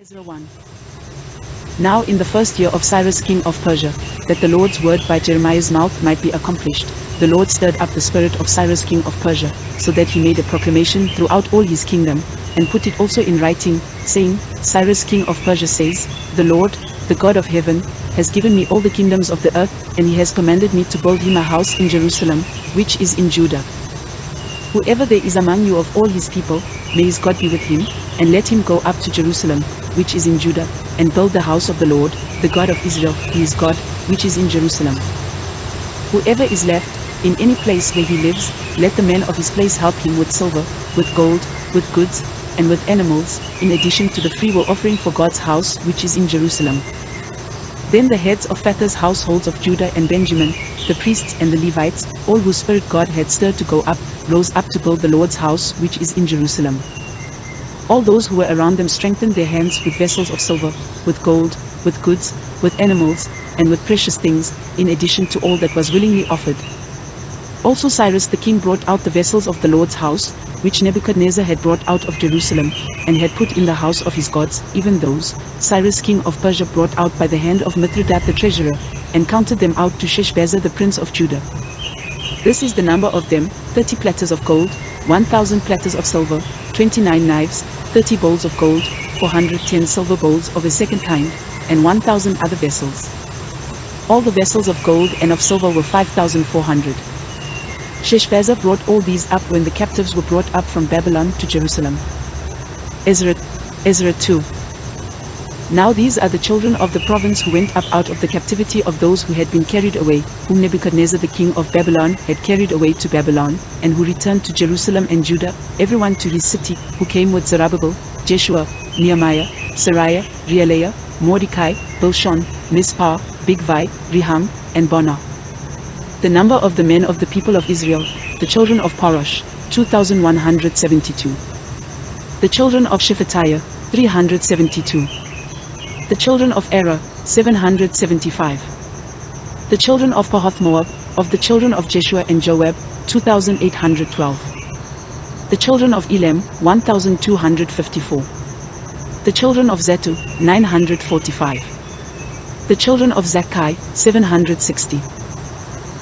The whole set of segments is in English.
Ezra 1. Now in the first year of Cyrus king of Persia, that the Lord's word by Jeremiah's mouth might be accomplished, the Lord stirred up the spirit of Cyrus king of Persia, so that he made a proclamation throughout all his kingdom, and put it also in writing, saying, Cyrus king of Persia says, The Lord, the God of heaven, has given me all the kingdoms of the earth, and he has commanded me to build him a house in Jerusalem, which is in Judah. Whoever there is among you of all his people, may his God be with him, and let him go up to Jerusalem, which is in Judah, and build the house of the Lord, the God of Israel, his God, which is in Jerusalem. Whoever is left, in any place where he lives, let the men of his place help him with silver, with gold, with goods, and with animals, in addition to the freewill offering for God's house which is in Jerusalem. Then the heads of Phathah's households of Judah and Benjamin, the priests and the Levites, all whose spirit God had stirred to go up, rose up to build the Lord's house which is in Jerusalem. All those who were around them strengthened their hands with vessels of silver, with gold, with goods, with animals, and with precious things, in addition to all that was willingly offered. Also Cyrus the king brought out the vessels of the Lord's house, which Nebuchadnezzar had brought out of Jerusalem, and had put in the house of his gods, even those Cyrus king of Persia brought out by the hand of Mithridates the treasurer, and counted them out to Sheshbazzar the prince of Judah. This is the number of them, 30 platters of gold, 1,000 platters of silver, 29 knives, 30 bowls of gold, 410 silver bowls of a second kind, and 1,000 other vessels. All the vessels of gold and of silver were 5,400. Sheshbazzar brought all these up when the captives were brought up from Babylon to Jerusalem. Ezra 2. Now these are the children of the province who went up out of the captivity of those who had been carried away, whom Nebuchadnezzar the king of Babylon had carried away to Babylon, and who returned to Jerusalem and Judah, everyone to his city, who came with Zerubbabel, Jeshua, Nehemiah, Sariah, Reelaiah, Mordecai, Bilshan, Mispah, Bigvai, Rehum, and Bonah. The number of the men of the people of Israel, the children of Parosh, 2,172. The children of Shephatiah, 372. The children of Erah, 775. The children of Pahath-Moab, of the children of Jeshua and Joab, 2,812. The children of Elam, 1,254. The children of Zatu, 945. The children of Zakkai, 760.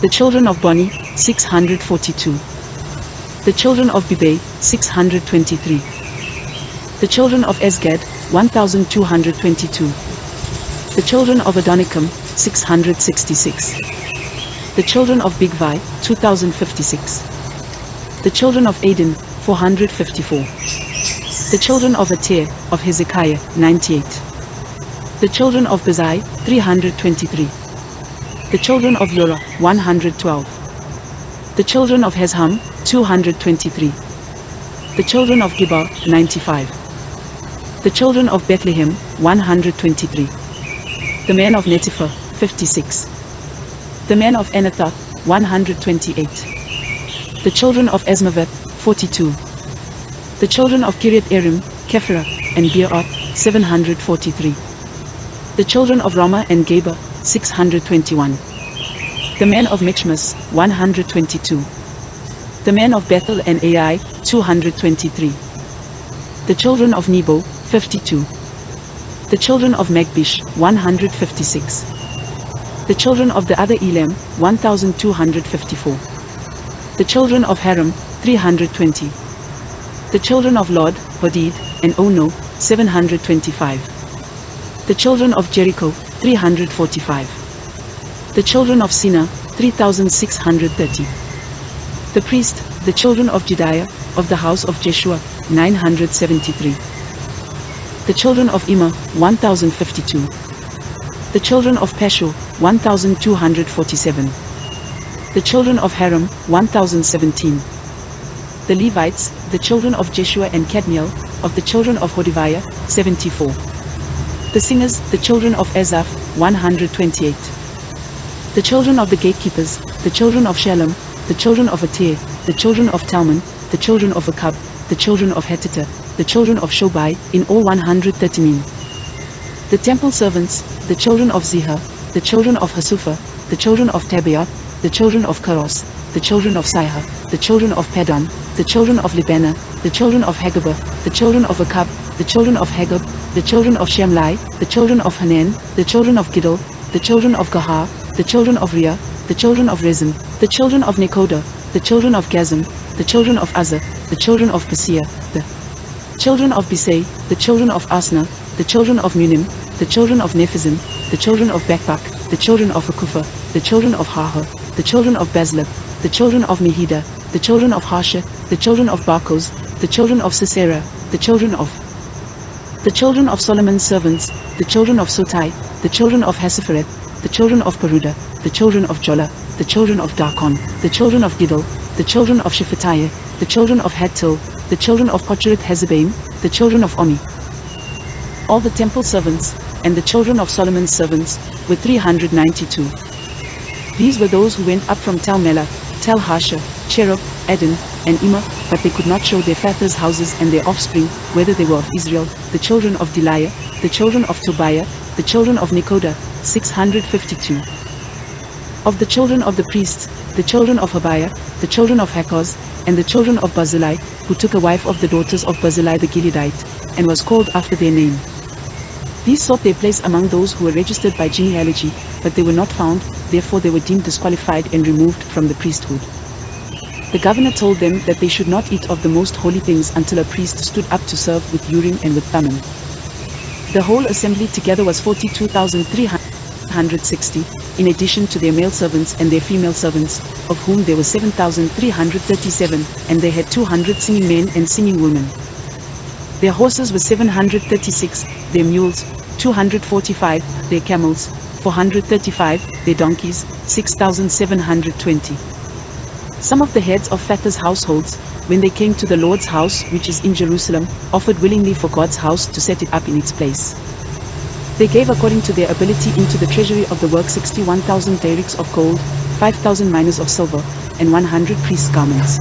The children of Boni, 642. The children of Bibai, 623. The children of Ezgad, 1,222. The children of Adonikam, 666. The children of Bigvai, 2,056. The children of Aden, 454. The children of Ater, of Hezekiah, 98. The children of Bezai, 323. The children of Yorah, 112. The children of Hezham, 223. The children of Gibah, 95. The children of Bethlehem, 123. The men of Netipha, 56. The men of Anathoth, 128. The children of Asmaveth, 42. The children of Kiriath-Jearim, Kephirah, and Beeroth, 743. The children of Ramah and Geba, 621. The men of Michmas, 122. The men of Bethel and Ai, 223. The children of Nebo, 52. The children of Magbish, 156. The children of the other Elam, 1,254. The children of Haram, 320. The children of Lod, Hodid, and Ono, 725. The children of Jericho, 345. The children of Sina, 3,630. The priest, the children of Jediah, of the house of Jeshua, 973. The children of Immer, 1,052. The children of Pashur, 1,247. The children of Haram, 1,017. The Levites, the children of Jeshua and Kadmiel, of the children of Hodaviah, 74. The singers, the children of Asaph, 128. The children of the gatekeepers, the children of Shalom, the children of Ater, the children of Talmon, the children of Akab, the children of Hatita, the children of Shobai, in all 113. The temple servants, the children of Zihah, the children of Hasupha, the children of Tabaoth, the children of Karos, the children of Sihah, the children of Padon, the children of Libana, the children of Hagabah, the children of Akab, the children of Hagab, the children of Shamlai, the children of Hanan, the children of Giddel, the children of Gahar, the children of Ria, the children of Rezin, the children of Nekoda, the children of Gazam, the children of Uzzah, the children of Paseah, the children of Bisai, the children of Asna, the children of Munim, the children of Nephizim, the children of Bakbak, the children of Akupha, the children of Haha, the children of Bazlith, the children of Mehida, the children of Harsha, the children of Barkos, the children of Sisera, the children of Solomon's servants, the children of Sotai, the children of Hasaphareth, the children of Peruda, the children of Jola, the children of Darkon, the children of Giddel, the children of Shephatiah, the children of Hattil, the children of Pochereth Hazabaim, the children of Omi. All the temple servants, and the children of Solomon's servants, were 392. These were those who went up from Tel Melah, Tel Harsha, Cherub, Adin, and Immer, but they could not show their fathers' houses and their offspring, whether they were of Israel, the children of Deliah, the children of Tobiah, the children of Nekoda, 652. Of the children of the priests, the children of Habiah, the children of Hakkoz, and the children of Barzillai, who took a wife of the daughters of Barzillai the Gileadite, and was called after their name. These sought their place among those who were registered by genealogy, but they were not found, therefore they were deemed disqualified and removed from the priesthood. The governor told them that they should not eat of the most holy things until a priest stood up to serve with Urim and with Thummim. The whole assembly together was 42,360, in addition to their male servants and their female servants, of whom there were 7,337, and they had 200 singing men and singing women. Their horses were 736, their mules, 245, their camels, 435, their donkeys, 6,720. Some of the heads of fathers' households, when they came to the Lord's house which is in Jerusalem, offered willingly for God's house to set it up in its place. They gave according to their ability into the treasury of the work 61,000 darics of gold, 5,000 minas of silver, and 100 priests' garments.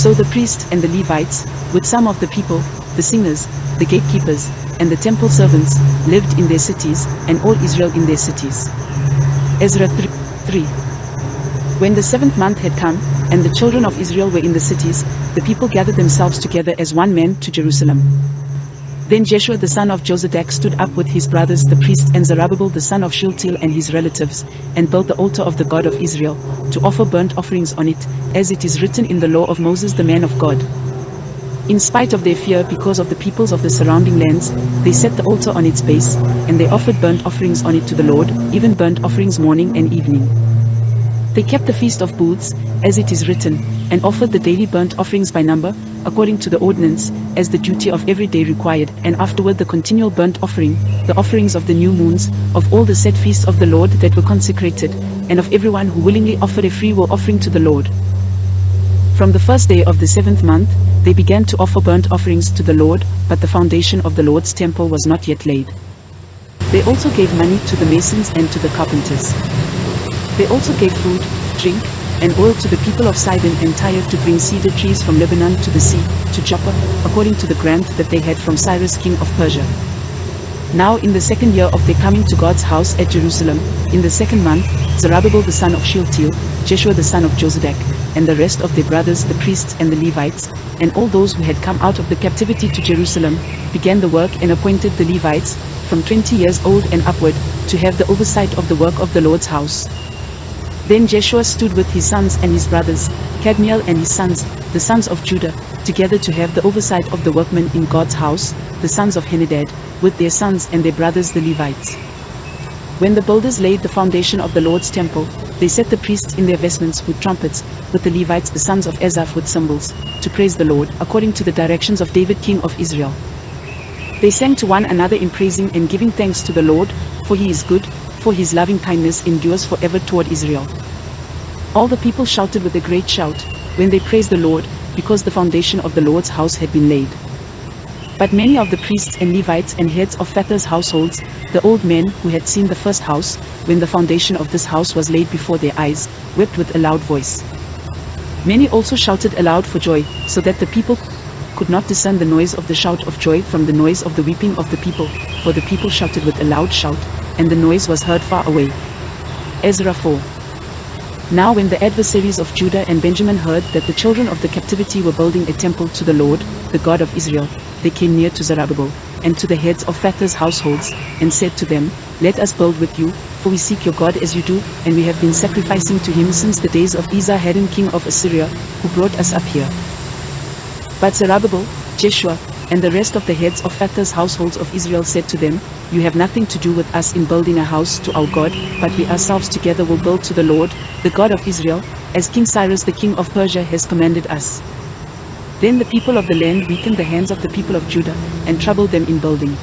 So the priests and the Levites, with some of the people, the singers, the gatekeepers, and the temple servants, lived in their cities, and all Israel in their cities. Ezra 3. When the 7th month had come, and the children of Israel were in the cities, the people gathered themselves together as one man to Jerusalem. Then Jeshua the son of Jozadak stood up with his brothers the priests and Zerubbabel the son of Shealtiel and his relatives, and built the altar of the God of Israel, to offer burnt offerings on it, as it is written in the law of Moses the man of God. In spite of their fear because of the peoples of the surrounding lands, they set the altar on its base, and they offered burnt offerings on it to the Lord, even burnt offerings morning and evening. They kept the Feast of Booths, as it is written, and offered the daily burnt offerings by number, according to the ordinance, as the duty of every day required, and afterward the continual burnt offering, the offerings of the new moons, of all the set feasts of the Lord that were consecrated, and of everyone who willingly offered a freewill offering to the Lord. From the first day of the 7th month, they began to offer burnt offerings to the Lord, but the foundation of the Lord's temple was not yet laid. They also gave money to the masons and to the carpenters. They also gave food, drink, and oil to the people of Sidon and Tyre to bring cedar trees from Lebanon to the sea, to Joppa, according to the grant that they had from Cyrus king of Persia. Now in the 2nd year of their coming to God's house at Jerusalem, in the 2nd month, Zerubbabel the son of Shealtiel, Jeshua the son of Jozadak, and the rest of their brothers the priests and the Levites, and all those who had come out of the captivity to Jerusalem, began the work and appointed the Levites, from 20 years old and upward, to have the oversight of the work of the Lord's house. Then Jeshua stood with his sons and his brothers, Kadmiel and his sons, the sons of Judah, together to have the oversight of the workmen in God's house, the sons of Henadad, with their sons and their brothers the Levites. When the builders laid the foundation of the Lord's temple, they set the priests in their vestments with trumpets, with the Levites the sons of Asaph with cymbals, to praise the Lord, according to the directions of David king of Israel. They sang to one another in praising and giving thanks to the Lord, for he is good, for his loving kindness endures forever toward Israel. All the people shouted with a great shout, when they praised the Lord, because the foundation of the Lord's house had been laid. But many of the priests and Levites and heads of fathers' households, the old men who had seen the first house, when the foundation of this house was laid before their eyes, wept with a loud voice. Many also shouted aloud for joy, so that the people could not discern the noise of the shout of joy from the noise of the weeping of the people, for the people shouted with a loud shout, and the noise was heard far away. Ezra 4. Now when the adversaries of Judah and Benjamin heard that the children of the captivity were building a temple to the Lord, the God of Israel, they came near to Zerubbabel, and to the heads of fathers' households, and said to them, Let us build with you, for we seek your God as you do, and we have been sacrificing to him since the days of Esarhaddon king of Assyria, who brought us up here. But Zerubbabel, Jeshua, and the rest of the heads of fathers' households of Israel said to them, You have nothing to do with us in building a house to our God, but we ourselves together will build to the Lord, the God of Israel, as King Cyrus the king of Persia has commanded us. Then the people of the land weakened the hands of the people of Judah, and troubled them in building.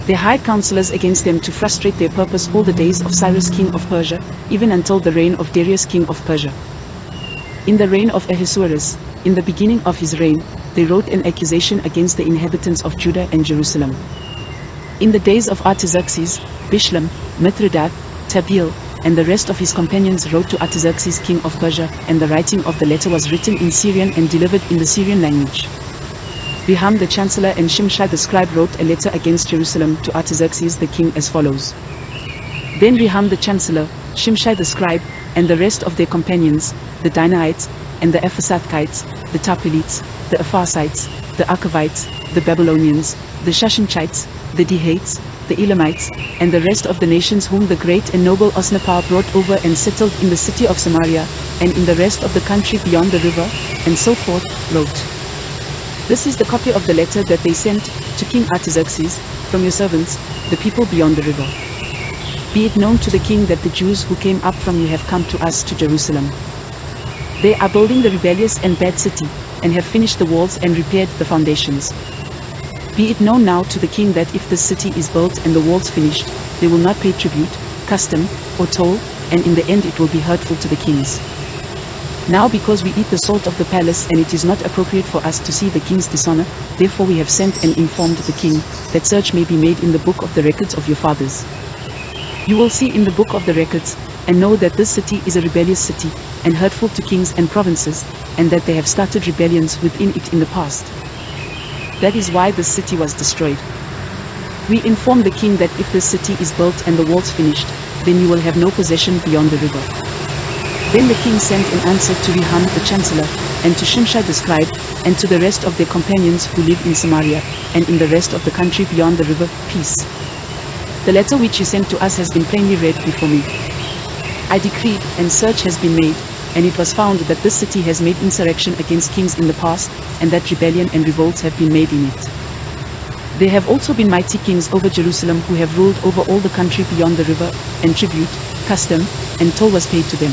They hired counselors against them to frustrate their purpose all the days of Cyrus king of Persia, even until the reign of Darius king of Persia. In the reign of Ahasuerus, in the beginning of his reign, they wrote an accusation against the inhabitants of Judah and Jerusalem. In the days of Artaxerxes, Bishlam, Mithridath, Tabeel, and the rest of his companions wrote to Artaxerxes king of Persia, and the writing of the letter was written in Syrian and delivered in the Syrian language. Rehum the chancellor and Shimshai the scribe wrote a letter against Jerusalem to Artaxerxes the king as follows. Then Rehum the chancellor, Shimshai the scribe, and the rest of their companions, the Dinaites, and the Ephesathites, the Tarpelites, the Epharsites, the Archavites, the Babylonians, the Shushanchites, the Dehates, the Elamites, and the rest of the nations whom the great and noble Osnappar brought over and settled in the city of Samaria, and in the rest of the country beyond the river, and so forth, wrote. This is the copy of the letter that they sent to King Artaxerxes, from your servants, the people beyond the river. Be it known to the king that the Jews who came up from you have come to us to Jerusalem. They are building the rebellious and bad city, and have finished the walls and repaired the foundations. Be it known now to the king that if this city is built and the walls finished, they will not pay tribute, custom, or toll, and in the end it will be hurtful to the kings. Now because we eat the salt of the palace and it is not appropriate for us to see the king's dishonor, therefore we have sent and informed the king, that search may be made in the book of the records of your fathers. You will see in the book of the records, and know that this city is a rebellious city, and hurtful to kings and provinces, and that they have started rebellions within it in the past. That is why this city was destroyed. We inform the king that if this city is built and the walls finished, then you will have no possession beyond the river. Then the king sent an answer to Rehum the chancellor, and to Shimshai the scribe, and to the rest of their companions who live in Samaria, and in the rest of the country beyond the river, peace. The letter which you sent to us has been plainly read before me. I decreed, and search has been made, and it was found that this city has made insurrection against kings in the past, and that rebellion and revolts have been made in it. There have also been mighty kings over Jerusalem who have ruled over all the country beyond the river, and tribute, custom, and toll was paid to them.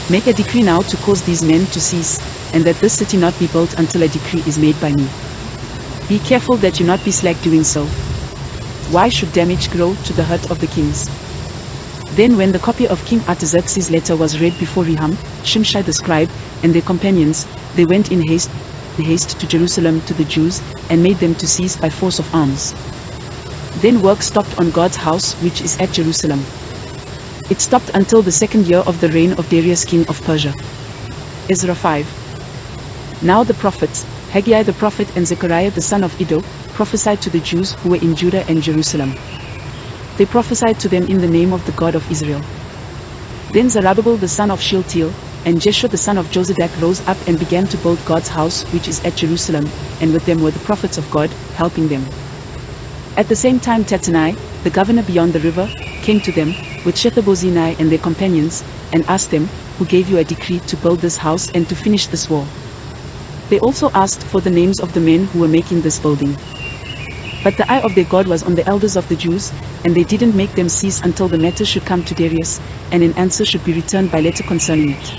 Make a decree now to cause these men to cease, and that this city not be built until a decree is made by me. Be careful that you not be slack doing so. Why should damage grow to the hurt of the kings? Then when the copy of King Artaxerxes' letter was read before Rehum, Shimshai the scribe, and their companions, they went in haste to Jerusalem to the Jews, and made them to cease by force of arms. Then work stopped on God's house which is at Jerusalem. It stopped until the 2nd year of the reign of Darius king of Persia. Ezra 5. Now the prophets, Haggai the prophet and Zechariah the son of Iddo, prophesied to the Jews who were in Judah and Jerusalem. They prophesied to them in the name of the God of Israel. Then Zerubbabel the son of Shealtiel, and Jeshua the son of Jozadak rose up and began to build God's house which is at Jerusalem, and with them were the prophets of God, helping them. At the same time Tattenai, the governor beyond the river, came to them, with Shethar-bozenai and their companions, and asked them, Who gave you a decree to build this house and to finish this wall? They also asked for the names of the men who were making this building. But the eye of their God was on the elders of the Jews, and they didn't make them cease until the matter should come to Darius, and an answer should be returned by letter concerning it.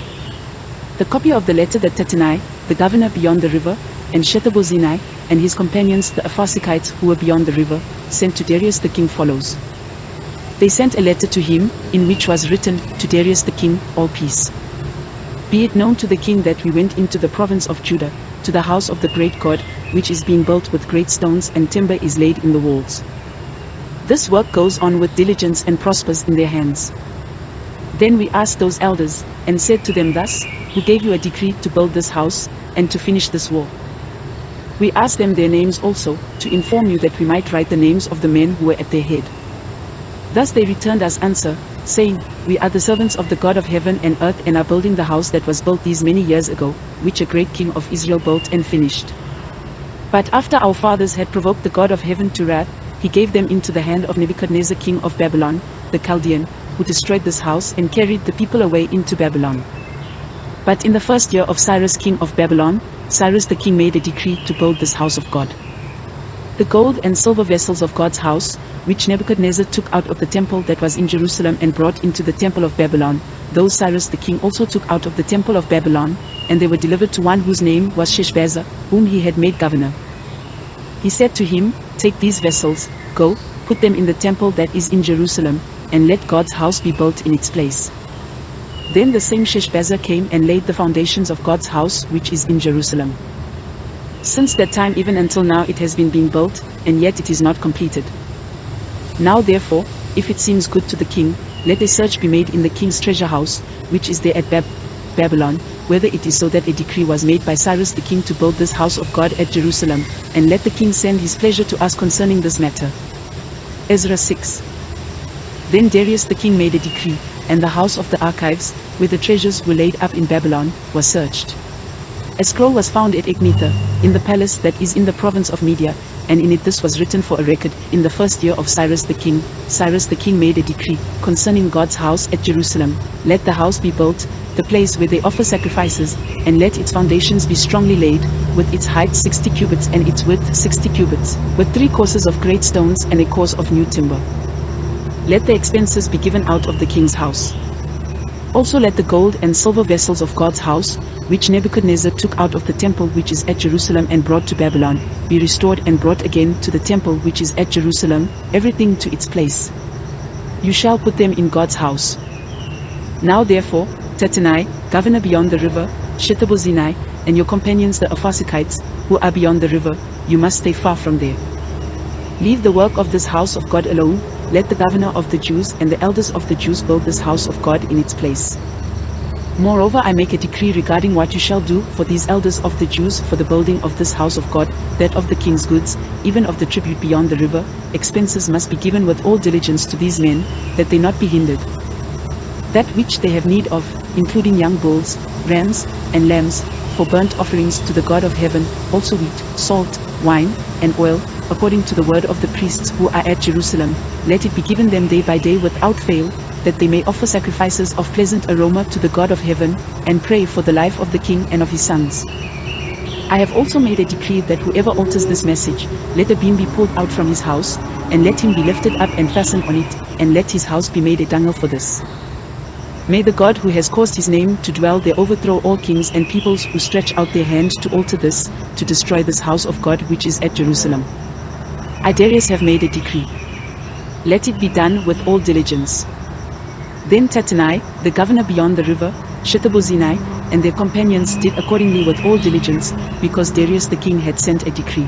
The copy of the letter that Tattenai, the governor beyond the river, and Shethar-bozenai, and his companions the Ephasikites who were beyond the river, sent to Darius the king follows. They sent a letter to him, in which was written, To Darius the king, all peace. Be it known to the king that we went into the province of Judah, to the house of the great God, which is being built with great stones, and timber is laid in the walls. This work goes on with diligence and prospers in their hands. Then we asked those elders, and said to them thus, Who gave you a decree to build this house, and to finish this wall? We asked them their names also, to inform you that we might write the names of the men who were at their head. Thus they returned us answer, saying, We are the servants of the God of heaven and earth, and are building the house that was built these many years ago, which a great king of Israel built and finished. But after our fathers had provoked the God of heaven to wrath, he gave them into the hand of Nebuchadnezzar king of Babylon, the Chaldean, who destroyed this house and carried the people away into Babylon. But in the first year of Cyrus king of Babylon, Cyrus the king made a decree to build this house of God. The gold and silver vessels of God's house, which Nebuchadnezzar took out of the temple that was in Jerusalem and brought into the temple of Babylon, those Cyrus the king also took out of the temple of Babylon, and they were delivered to one whose name was Sheshbazzar, whom he had made governor. He said to him, "Take these vessels, go, put them in the temple that is in Jerusalem, and let God's house be built in its place." Then the same Sheshbazzar came and laid the foundations of God's house which is in Jerusalem. Since that time even until now it has been being built, and yet it is not completed. Now therefore, if it seems good to the king, let a search be made in the king's treasure house, which is there at Babylon, whether it is so that a decree was made by Cyrus the king to build this house of God at Jerusalem, and let the king send his pleasure to us concerning this matter. Ezra 6. Then Darius the king made a decree, and the house of the archives, where the treasures were laid up in Babylon, was searched. A scroll was found at Ecbatana, in the palace that is in the province of Media, and in it this was written for a record: in the first year of Cyrus the king made a decree concerning God's house at Jerusalem. Let the house be built, the place where they offer sacrifices, and let its foundations be strongly laid, with its height 60 cubits and its width 60 cubits, with 3 courses of great stones and a course of new timber. Let the expenses be given out of the king's house. Also let the gold and silver vessels of God's house, which Nebuchadnezzar took out of the temple which is at Jerusalem and brought to Babylon, be restored and brought again to the temple which is at Jerusalem, everything to its place. You shall put them in God's house. Now therefore, Tattenai, governor beyond the river, Shethar-bozenai, and your companions the Apharsachites, who are beyond the river, you must stay far from there. Leave the work of this house of God alone. Let the governor of the Jews and the elders of the Jews build this house of God in its place. Moreover, I make a decree regarding what you shall do for these elders of the Jews for the building of this house of God, that of the king's goods, even of the tribute beyond the river, expenses must be given with all diligence to these men, that they not be hindered. That which they have need of, including young bulls, rams, and lambs, for burnt offerings to the God of heaven, also wheat, salt, wine, and oil, according to the word of the priests who are at Jerusalem, let it be given them day by day without fail, that they may offer sacrifices of pleasant aroma to the God of heaven, and pray for the life of the king and of his sons. I have also made a decree that whoever alters this message, let a beam be pulled out from his house, and let him be lifted up and fastened on it, and let his house be made a dunghill for this. May the God who has caused his name to dwell there overthrow all kings and peoples who stretch out their hand to alter this, to destroy this house of God which is at Jerusalem. I, Darius, have made a decree. Let it be done with all diligence. Then Tattenai, the governor beyond the river, Shethar-bozenai, and their companions did accordingly with all diligence, because Darius the king had sent a decree.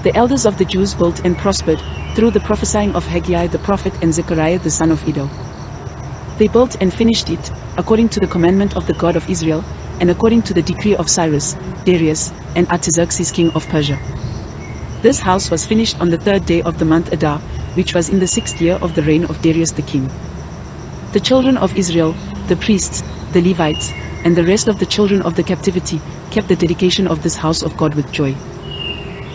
The elders of the Jews built and prospered, through the prophesying of Haggai the prophet and Zechariah the son of Iddo. They built and finished it, according to the commandment of the God of Israel, and according to the decree of Cyrus, Darius, and Artaxerxes king of Persia. This house was finished on the 3rd day of the month Adar, which was in the 6th year of the reign of Darius the king. The children of Israel, the priests, the Levites, and the rest of the children of the captivity, kept the dedication of this house of God with joy.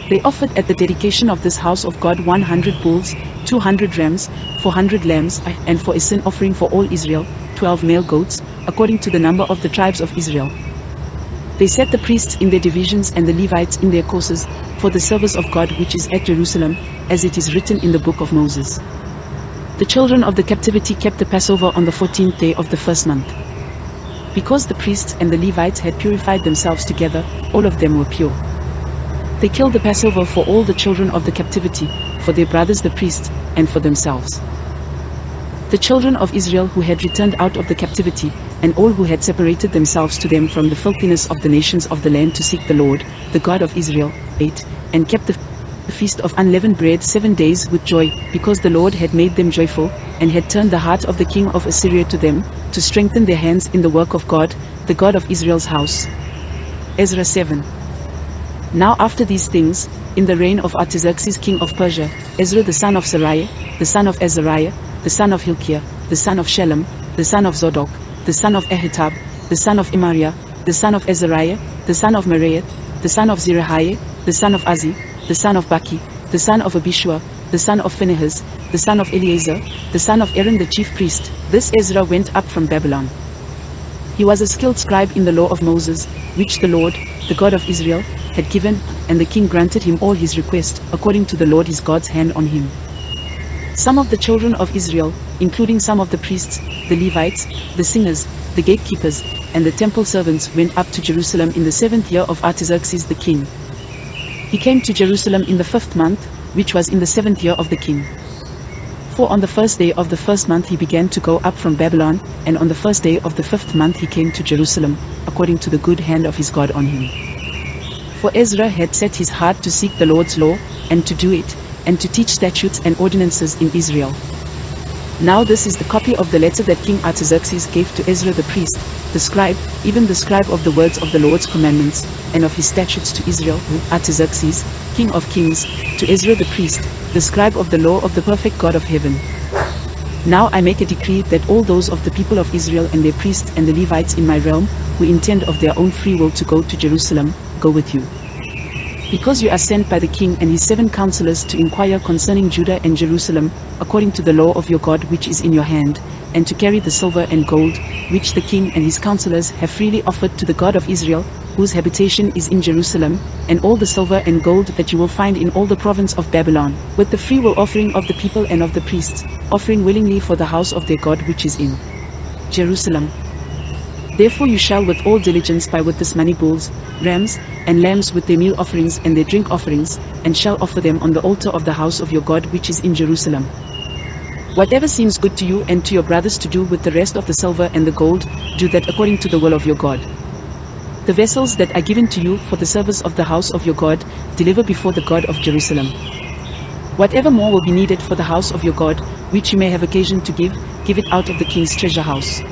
They offered at the dedication of this house of God 100 bulls, 200 rams, 400 lambs, and for a sin offering for all Israel, 12 male goats, according to the number of the tribes of Israel. They set the priests in their divisions and the Levites in their courses, for the service of God which is at Jerusalem, as it is written in the book of Moses. The children of the captivity kept the Passover on the 14th day of the first month. Because the priests and the Levites had purified themselves together, all of them were pure. They killed the Passover for all the children of the captivity, for their brothers the priests, and for themselves. The children of Israel who had returned out of the captivity, and all who had separated themselves to them from the filthiness of the nations of the land to seek the Lord, the God of Israel, ate, and kept the feast of unleavened bread 7 days with joy, because the Lord had made them joyful, and had turned the heart of the king of Assyria to them, to strengthen their hands in the work of God, the God of Israel's house. Ezra 7. Now after these things, in the reign of Artaxerxes king of Persia, Ezra the son of Seraiah, the son of Azariah, the son of Hilkiah, the son of Shallum, the son of Zadok, the son of Ahitub, the son of Imariah, the son of Azariah, the son of Meraioth, the son of Zerahiah, the son of Uzzi, the son of Baki, the son of Abishua, the son of Phinehas, the son of Eleazar, the son of Aaron the chief priest. This Ezra went up from Babylon. He was a skilled scribe in the law of Moses, which the Lord, the God of Israel, had given, and the king granted him all his requests, according to the Lord his God's hand on him. Some of the children of Israel, including some of the priests, the Levites, the singers, the gatekeepers, and the temple servants, went up to Jerusalem in the 7th year of Artaxerxes the king. He came to Jerusalem in the 5th month, which was in the 7th year of the king. For on the 1st day of the 1st month he began to go up from Babylon, and on the 1st day of the 5th month he came to Jerusalem, according to the good hand of his God on him. For Ezra had set his heart to seek the Lord's law, and to do it, and to teach statutes and ordinances in Israel. Now this is the copy of the letter that King Artaxerxes gave to Ezra the priest, the scribe, even the scribe of the words of the Lord's commandments, and of his statutes to Israel, Artaxerxes, king of kings, to Ezra the priest, the scribe of the law of the perfect God of heaven. Now I make a decree that all those of the people of Israel and their priests and the Levites in my realm, who intend of their own free will to go to Jerusalem, go with you. Because you are sent by the king and his 7 counselors to inquire concerning Judah and Jerusalem, according to the law of your God which is in your hand, and to carry the silver and gold, which the king and his counselors have freely offered to the God of Israel, whose habitation is in Jerusalem, and all the silver and gold that you will find in all the province of Babylon, with the freewill offering of the people and of the priests, offering willingly for the house of their God which is in Jerusalem. Therefore you shall with all diligence buy with this money bulls, rams, and lambs with their meal offerings and their drink offerings, and shall offer them on the altar of the house of your God which is in Jerusalem. Whatever seems good to you and to your brothers to do with the rest of the silver and the gold, do that according to the will of your God. The vessels that are given to you for the service of the house of your God, deliver before the God of Jerusalem. Whatever more will be needed for the house of your God, which you may have occasion to give it out of the king's treasure house.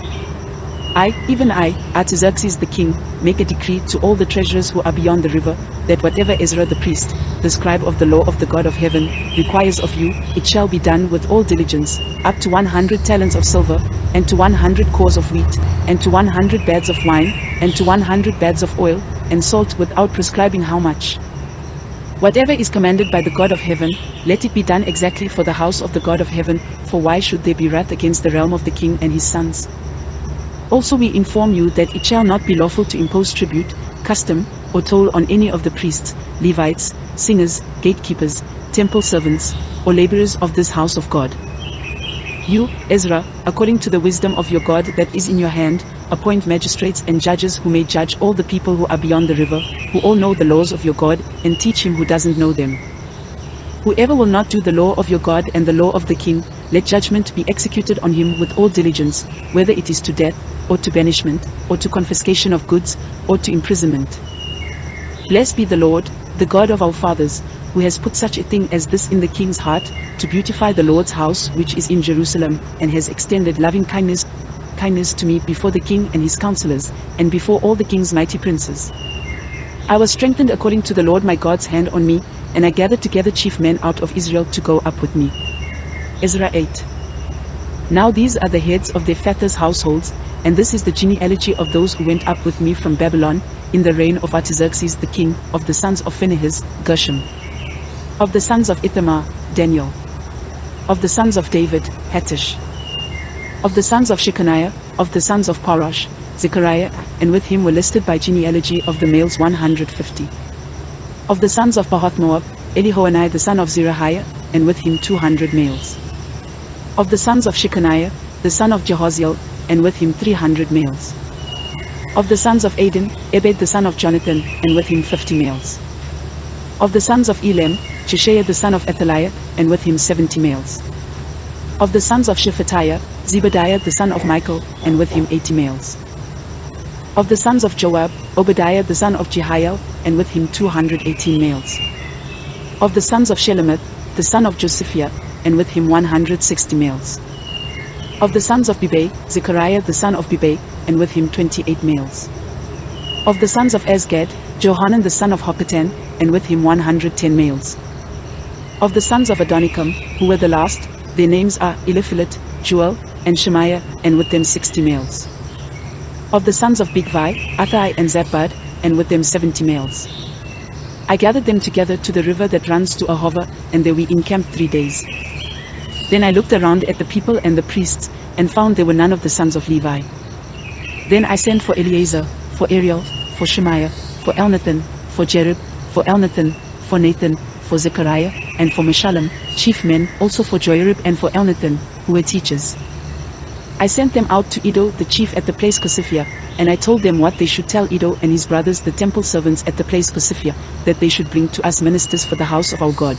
I, even I, Artaxerxes the king, make a decree to all the treasurers who are beyond the river, that whatever Ezra the priest, the scribe of the law of the God of heaven, requires of you, it shall be done with all diligence, up to 100 talents of silver, and to 100 cores of wheat, and to 100 baths of wine, and to 100 baths of oil, and salt, without prescribing how much. Whatever is commanded by the God of heaven, let it be done exactly for the house of the God of heaven, for why should there be wrath against the realm of the king and his sons? Also we inform you that it shall not be lawful to impose tribute, custom, or toll on any of the priests, Levites, singers, gatekeepers, temple servants, or laborers of this house of God. You, Ezra, according to the wisdom of your God that is in your hand, appoint magistrates and judges who may judge all the people who are beyond the river, who all know the laws of your God, and teach him who doesn't know them. Whoever will not do the law of your God and the law of the king, let judgment be executed on him with all diligence, whether it is to death, or to banishment, or to confiscation of goods, or to imprisonment. Blessed be the Lord, the God of our fathers, who has put such a thing as this in the king's heart, to beautify the Lord's house which is in Jerusalem, and has extended loving kindness to me before the king and his counselors, and before all the king's mighty princes. I was strengthened according to the Lord my God's hand on me, and I gathered together chief men out of Israel to go up with me. Ezra 8. Now these are the heads of their fathers' households, and this is the genealogy of those who went up with me from Babylon, in the reign of Artaxerxes the king, of the sons of Phinehas, Gershom. Of the sons of Ithamar, Daniel. Of the sons of David, Hattush. Of the sons of Shechaniah, of the sons of Parosh, Zechariah, and with him were listed by genealogy of the males 150. Of the sons of Pahath-Moab, Elihoenai the son of Zerahiah, and with him 200 males. Of the sons of Shechaniah, the son of Jehaziel, and with him 300 males. Of the sons of Adin, Ebed the son of Jonathan, and with him 50 males. Of the sons of Elam, Jeshaiah the son of Athaliah, and with him 70 males. Of the sons of Shephatiah, Zebadiah the son of Michael, and with him 80 males. Of the sons of Joab, Obadiah the son of Jehiel, and with him 218 males. Of the sons of Shelemith, the son of Josephiah, and with him 160 males. Of the sons of Bibai, Zechariah the son of Bibai, and with him 28 males. Of the sons of Azgad, Johanan the son of Hakatan, and with him 110 males. Of the sons of Adonikam, who were the last, their names are Eliphelet, Joel, and Shemaiah, and with them 60 males. Of the sons of Bigvai, Athai and Zabad, and with them 70 males. I gathered them together to the river that runs to Ahava, and there we encamped 3 days. Then I looked around at the people and the priests, and found there were none of the sons of Levi. Then I sent for Eleazar, for Ariel, for Shemaiah, for Elnathan, for Jerib, for Elnathan, for Nathan, for Zechariah, and for Meshullam, chief men, also for Joarib and for Elnathan, who were teachers. I sent them out to Iddo the chief at the place Cosiphia, and I told them what they should tell Iddo and his brothers the temple servants at the place Cosiphia, that they should bring to us ministers for the house of our God.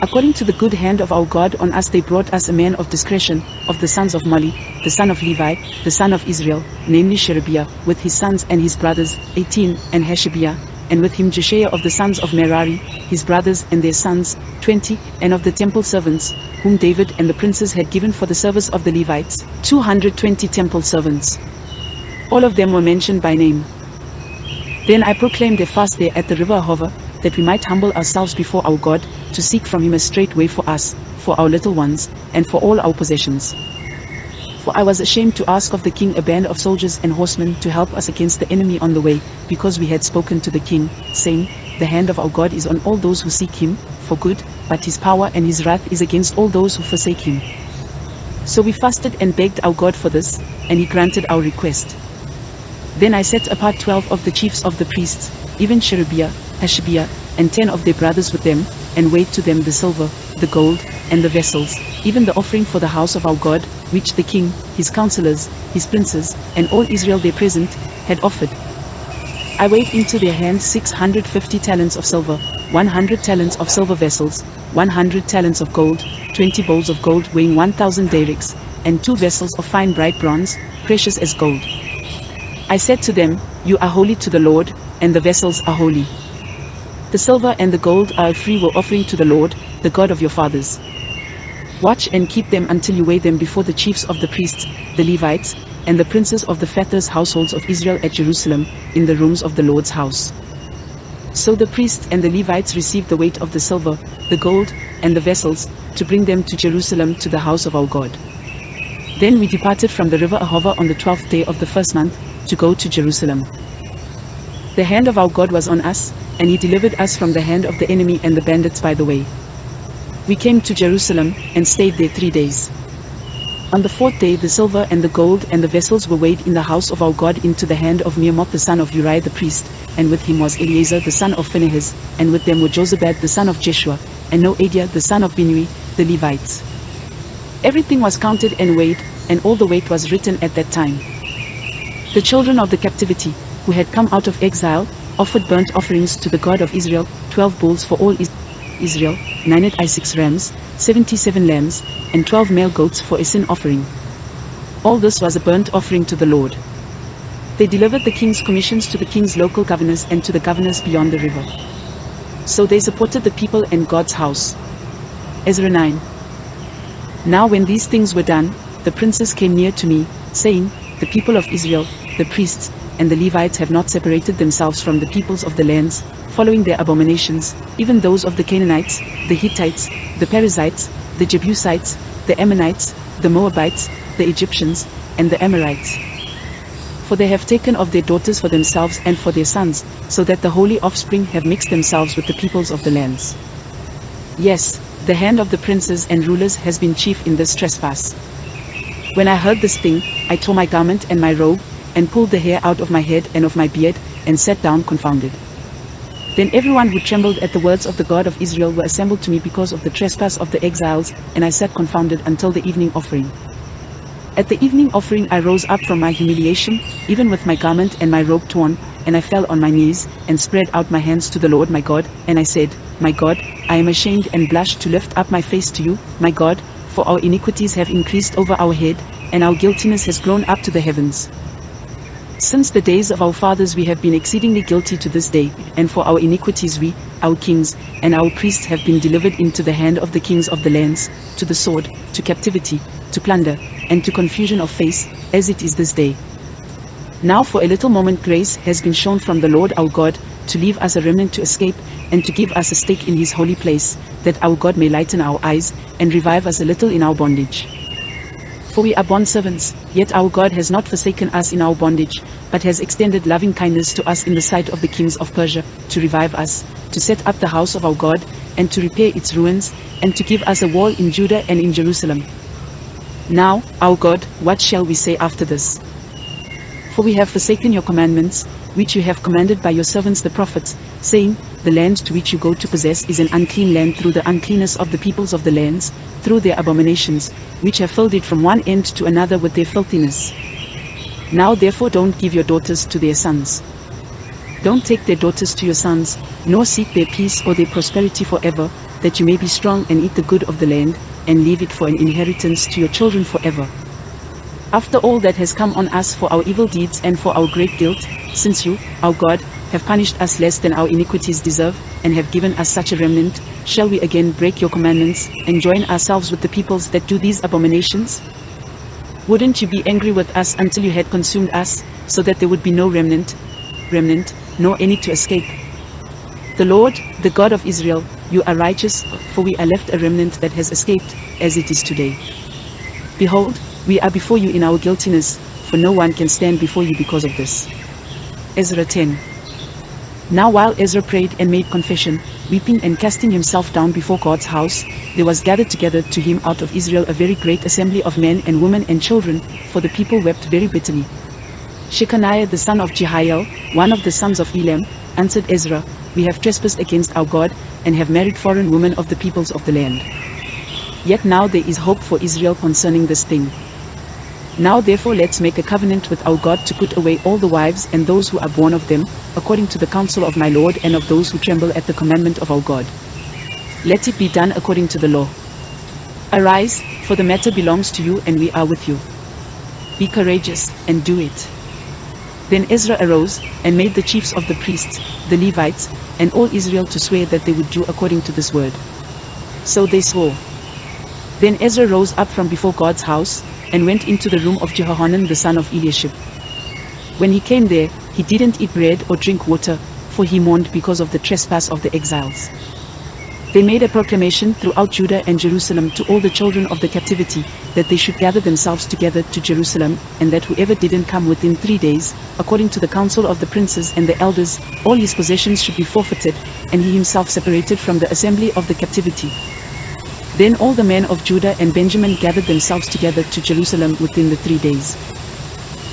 According to the good hand of our God on us they brought us a man of discretion, of the sons of Mali, the son of Levi, the son of Israel, namely Sherebiah, with his sons and his brothers, 18, and Hashabiah, and with him Jeshaiah of the sons of Merari, his brothers and their sons, 20, and of the temple servants, whom David and the princes had given for the service of the Levites, 220 temple servants. All of them were mentioned by name. Then I proclaimed a fast there at the river Ahava, that we might humble ourselves before our God, to seek from him a straight way for us, for our little ones, and for all our possessions. For I was ashamed to ask of the king a band of soldiers and horsemen to help us against the enemy on the way, because we had spoken to the king, saying, The hand of our God is on all those who seek him, for good, but his power and his wrath is against all those who forsake him. So we fasted and begged our God for this, and he granted our request. Then I set apart 12 of the chiefs of the priests, even Sherebiah, Hashabiah, and 10 of their brothers with them, and weighed to them the silver, the gold, and the vessels, even the offering for the house of our God, which the king, his counselors, his princes, and all Israel there present, had offered. I weighed into their hands 650 talents of silver, 100 talents of silver vessels, 100 talents of gold, 20 bowls of gold weighing 1,000 darics, and 2 vessels of fine bright bronze, precious as gold. I said to them, You are holy to the Lord, and the vessels are holy. The silver and the gold are a freewill offering to the Lord, the God of your fathers. Watch and keep them until you weigh them before the chiefs of the priests, the Levites, and the princes of the fathers' households of Israel at Jerusalem, in the rooms of the Lord's house. So the priests and the Levites received the weight of the silver, the gold, and the vessels, to bring them to Jerusalem to the house of our God. Then we departed from the river Ahava on the 12th day of the first month, to go to Jerusalem. The hand of our God was on us, and he delivered us from the hand of the enemy and the bandits by the way. We came to Jerusalem, and stayed there 3 days. On the 4th day the silver and the gold and the vessels were weighed in the house of our God into the hand of Meremoth the son of Uriah the priest, and with him was Eleazar the son of Phinehas, and with them were Jozabad the son of Jeshua, and Noadiah the son of Binnui, the Levites. Everything was counted and weighed, and all the weight was written at that time. The children of the captivity, who had come out of exile, offered burnt offerings to the God of Israel, 12 bulls for all Israel, 9 rams, 77 lambs, and 12 male goats for a sin offering. All this was a burnt offering to the Lord. They delivered the king's commissions to the king's local governors and to the governors beyond the river. So they supported the people and God's house. Ezra 9. Now when these things were done, the princes came near to me, saying, The people of Israel, the priests, and the Levites have not separated themselves from the peoples of the lands, following their abominations, even those of the Canaanites, the Hittites, the Perizzites, the Jebusites, the Ammonites, the Moabites, the Egyptians, and the Amorites. For they have taken of their daughters for themselves and for their sons, so that the holy offspring have mixed themselves with the peoples of the lands. Yes, the hand of the princes and rulers has been chief in this trespass. When I heard this thing, I tore my garment and my robe, and pulled the hair out of my head and of my beard, and sat down confounded. Then everyone who trembled at the words of the God of Israel were assembled to me because of the trespass of the exiles, and I sat confounded until the evening offering. At the evening offering I rose up from my humiliation, even with my garment and my robe torn, and I fell on my knees, and spread out my hands to the Lord my God, and I said, My God, I am ashamed and blush to lift up my face to you, my God, for our iniquities have increased over our head, and our guiltiness has grown up to the heavens. Since the days of our fathers we have been exceedingly guilty to this day, and for our iniquities we, our kings, and our priests have been delivered into the hand of the kings of the lands, to the sword, to captivity, to plunder, and to confusion of face, as it is this day. Now for a little moment grace has been shown from the Lord our God, to leave us a remnant to escape, and to give us a stake in his holy place, that our God may lighten our eyes, and revive us a little in our bondage. For we are bondservants, yet our God has not forsaken us in our bondage, but has extended loving kindness to us in the sight of the kings of Persia, to revive us, to set up the house of our God, and to repair its ruins, and to give us a wall in Judah and in Jerusalem. Now, our God, what shall we say after this? For we have forsaken your commandments, which you have commanded by your servants the prophets, saying, the land to which you go to possess is an unclean land through the uncleanness of the peoples of the lands, through their abominations, which have filled it from one end to another with their filthiness. Now therefore don't give your daughters to their sons. Don't take their daughters to your sons, nor seek their peace or their prosperity forever, that you may be strong and eat the good of the land, and leave it for an inheritance to your children forever. After all that has come on us for our evil deeds and for our great guilt, since you, our God, have punished us less than our iniquities deserve, and have given us such a remnant, shall we again break your commandments, and join ourselves with the peoples that do these abominations? Wouldn't you be angry with us until you had consumed us, so that there would be no remnant, nor any to escape? The Lord, the God of Israel, you are righteous, for we are left a remnant that has escaped, as it is today. Behold, we are before you in our guiltiness, for no one can stand before you because of this. Ezra 10. Now while Ezra prayed and made confession, weeping and casting himself down before God's house, there was gathered together to him out of Israel a very great assembly of men and women and children, for the people wept very bitterly. Shechaniah the son of Jehiel, one of the sons of Elam, answered Ezra, we have trespassed against our God, and have married foreign women of the peoples of the land. Yet now there is hope for Israel concerning this thing. Now therefore let's make a covenant with our God to put away all the wives and those who are born of them, according to the counsel of my Lord and of those who tremble at the commandment of our God. Let it be done according to the law. Arise, for the matter belongs to you and we are with you. Be courageous, and do it. Then Ezra arose, and made the chiefs of the priests, the Levites, and all Israel to swear that they would do according to this word. So they swore. Then Ezra rose up from before God's house, and went into the room of Jehohanan the son of Eliashib. When he came there, he didn't eat bread or drink water, for he mourned because of the trespass of the exiles. They made a proclamation throughout Judah and Jerusalem to all the children of the captivity, that they should gather themselves together to Jerusalem, and that whoever didn't come within 3 days, according to the counsel of the princes and the elders, all his possessions should be forfeited, and he himself separated from the assembly of the captivity. Then all the men of Judah and Benjamin gathered themselves together to Jerusalem within the 3 days.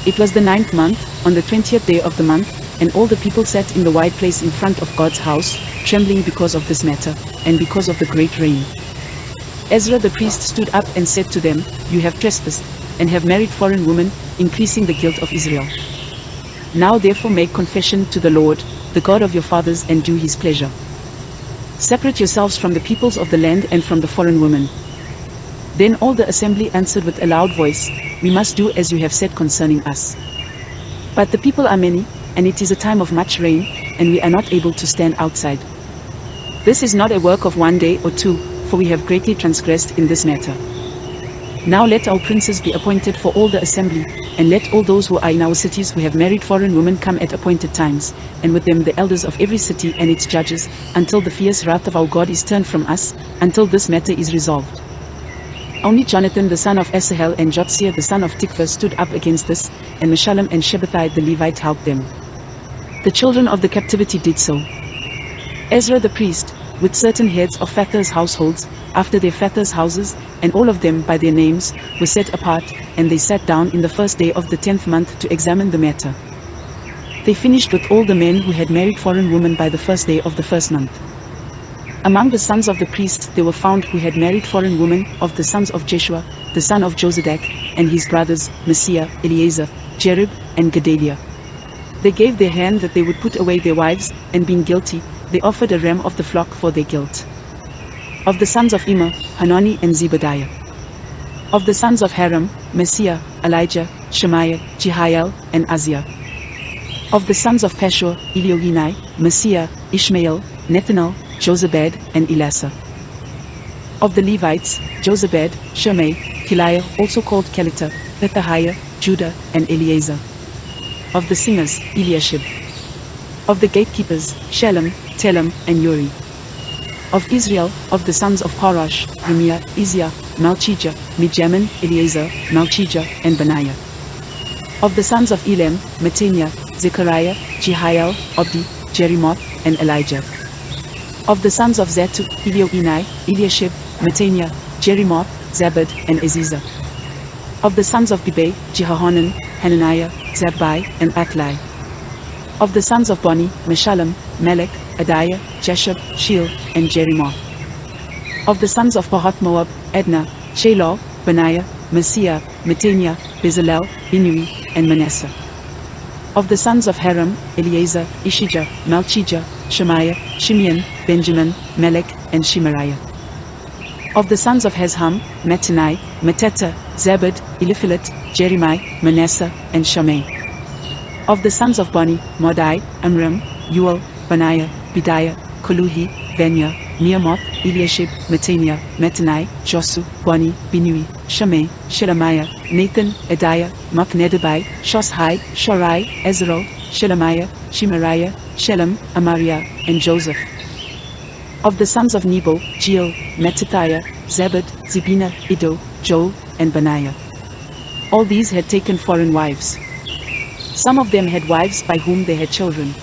It was the 9th month, on the 20th day of the month, and all the people sat in the wide place in front of God's house, trembling because of this matter, and because of the great rain. Ezra the priest stood up and said to them, you have trespassed, and have married foreign women, increasing the guilt of Israel. Now therefore make confession to the Lord, the God of your fathers, and do his pleasure. Separate yourselves from the peoples of the land and from the foreign women. Then all the assembly answered with a loud voice, we must do as you have said concerning us. But the people are many, and it is a time of much rain, and we are not able to stand outside. This is not a work of 1 day or 2, for we have greatly transgressed in this matter. Now let our princes be appointed for all the assembly, and let all those who are in our cities who have married foreign women come at appointed times, and with them the elders of every city and its judges, until the fierce wrath of our God is turned from us, until this matter is resolved. Only Jonathan the son of Asahel and Jotziah the son of Tikvah stood up against this, and Meshullam and Shabbatai the Levite helped them. The children of the captivity did so. Ezra the priest, with certain heads of fathers' households, after their fathers' houses, and all of them by their names, were set apart, and they sat down in the first day of the 10th month to examine the matter. They finished with all the men who had married foreign women by the first day of the first month. Among the sons of the priests there were found who had married foreign women of the sons of Jeshua, the son of Jozadak, and his brothers, Messiah, Eleazar, Jerib, and Gedaliah. They gave their hand that they would put away their wives, and being guilty, they offered a ram of the flock for their guilt. Of the sons of Immer, Hanani and Zebadiah. Of the sons of Haram, Messiah, Elijah, Shemaiah, Jehiel, and Aziah. Of the sons of Pashur, Elioenai, Messiah, Ishmael, Nethanel, Jozabad, and Elasah. Of the Levites, Jozabad, Shimei, Keliah, also called Kelita, Pethahiah, Judah, and Eleazar. Of the singers, Eliashib. Of the gatekeepers, Shalom, Telem, and Uri. Of Israel, of the sons of Parash, Remiah, Izziah, Malchijah, Mijamin, Eliezer, Malchijah, and Benaiah. Of the sons of Elam, Mattaniah, Zechariah, Jehiel, Abdi, Jerimoth, and Elijah. Of the sons of Zatu, Elioenai, Eliashib, Mattaniah, Jerimoth, Zabad, and Aziza. Of the sons of Gibeah, Jehohanan, Hananiah, Zabbai, and Athlai. Of the sons of Bani, Meshullam, Melech, Adiah, Jeshub, Sheel, and Jerimoth. Of the sons of Pahath-Moab, Edna, Shelah, Benaiah, Messiah, Mattaniah, Bezalel, Binui, and Manasseh. Of the sons of Haram, Eliezer, Ishijah, Malchijah, Shemaiah, Shimeon, Benjamin, Melech, and Shemariah. Of the sons of Hezham, Mattenai, Mattatah, Zabad, Eliphelet, Jeremiah, Manasseh, and Shimei. Of the sons of Bani, Modai, Amram, Uel, Benaiah, Bediah, Koluhi, Benya, Neamoth, Eliashib, Mattaniah, Mattenai, Josu, Bani, Binui, Shimei, Shelemiah, Nathan, Adiah, Maknedabai, Shoshai, Shorai, Ezra, Shelemiah, Shemariah, Shelem, Amariah, and Joseph. Of the sons of Nebo, Jeiel, Mattithiah, Zabad, Zebina, Iddo, Joel, and Benaiah. All these had taken foreign wives. Some of them had wives by whom they had children.